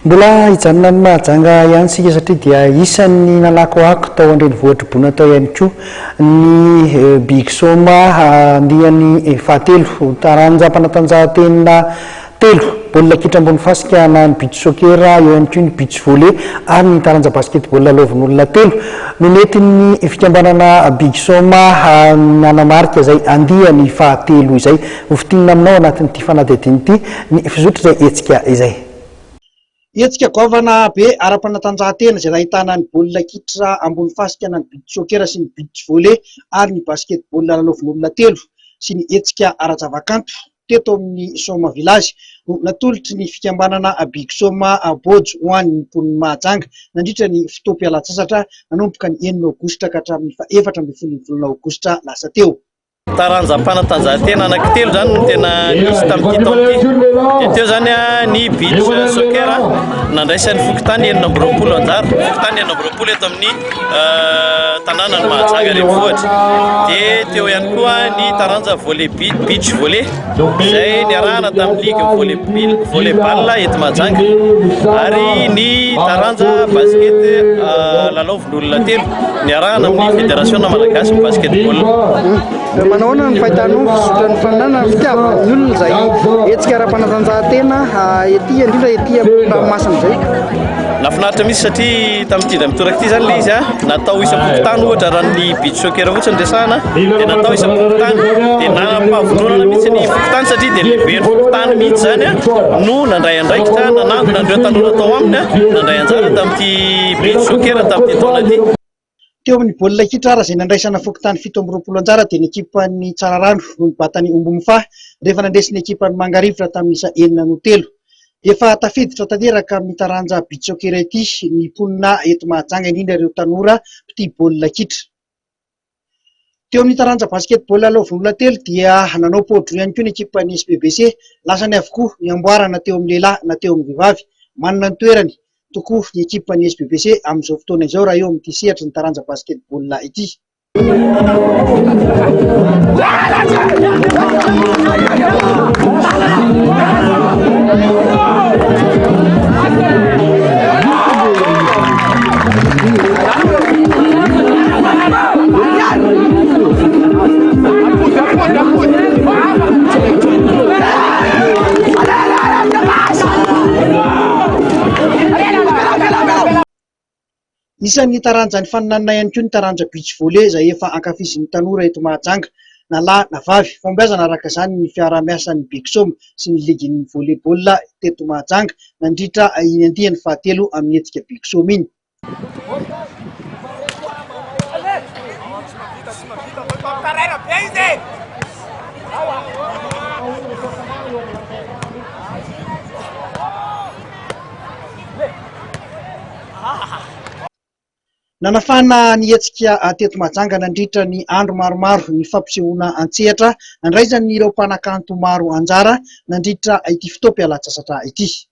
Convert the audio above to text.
Mbola hijanona amin'ny mahajanga ihany sika satria dia isan'ny nalako ako tao an-drenivohitra tao ihany koa ny Big Soma andiany fahatelo taranjam-panatanjahantena telo baolina kitra ambony fasika na ny beach soccer eo ihany koa ny beach volley ary ny taranja basketball lalaovin'olona telo no nentin'ny fikambanana Big Soma nanamarika izay andiany fahatelo izay hofitinina aminao anatin'ity fanadihadiana ity ny fizotra izay hetsika izay. Hetsika govana be ara-panatanjahantena izay ahitana ny baolina kitra ambony fasika na ny beach soccer sy ny beach volley ary ny basketball lalaovin'olona telo sy ny hetsika ara-javakanto teto amin'ny Soma village natolotry ny fikambanana Big Soma Bojo ho an'ny mponina Mahajanga nandritra ny fotoam-pialatsasatra nanomboka ny 9 Aogositra ka hatramin'ny 14 Aogositra lasa teo. Taranjam-panatanjahantena anankitelo zany no tena nisy tamin'ity taon'ity. Teo zany ny beach soccer nandraisan'ny fokontany 9 amby roapolo anjara, fokontany 9 amby roapolo eto amin'ny tanàna ny Mahajanga renivohitra. Dia teo ihany koa ny taranja volley beach volley izay niarahana tamin'ny ligue volleyball eto Mahajanga ary ny taranja basket lalaovin'olona telo niarahana amin'ny fédération malagasy ny basketball. Manahoana ny fahitanao fisotra ny fananana fitiavana ny olona izay hetsika ara-panatanjahantena ety indrindra ety Masina izay. Nafinaritra misy satria tamin'ity mitoraka ity zany ilay izy natao isam-pokotany ohatra raha ny beach soccer fotsiny resahana dia natao isam-pokotany dia nampahavoronana mihitsy ny fokotany satria dia lehibe ny fokotany mihitsy zany no nandray andraikitra nanangona andreo tanora tao aminy nandray anjara tamin'ity beach soccer tamin'ity taona ity. Teo amin'ny baolina kitra izay nandraisana fokotany 7 amby roapolo anjara dia ny ekipan'ny Tsararano no nibatany Ombomifahy rehefa nandresy ny ekipan'ny Mangarivotra tamin'isa 9-3. Efa tafiditra tanteraka amin'ny taranja beach soccer ity ny mponina eto Mahajanga indrindra ireo tanora mpity baolina kitra. Teo amin'ny taranja basketball lalaovin'olona telo dia nanao podro ihany koa ny ekipan'ny SBBC lasany avokoa ny amboarana teo amin'ny lehilahy na teo amin'ny vehivavy manana ny toerany tokoa ny ekipan'ny SBBC amin'izao fotoana izao raha eo amin'ity sehatra ny taranja basketball ity. Isan'ny taranja ny faninanana ihany koa ny taranja beach volley izay efa ankafizin'ny tanora eto Mahajanga na lahy na vavy. Fombiazana araka izany ny fiarah-miasan'ny Big Soma sy ny ligin'ny volleyball teto Mahajanga nandritra iny andiany fahatelo amin'ny hetsika Big Soma iny. Nanafana ny hetsika teto Mahajanga nandritra ny andro maromaro ny fampisehoana antsehatra nandraisany ireo mpanakanto maro anjara nandritra ity fotoam-pialatsasatra ity.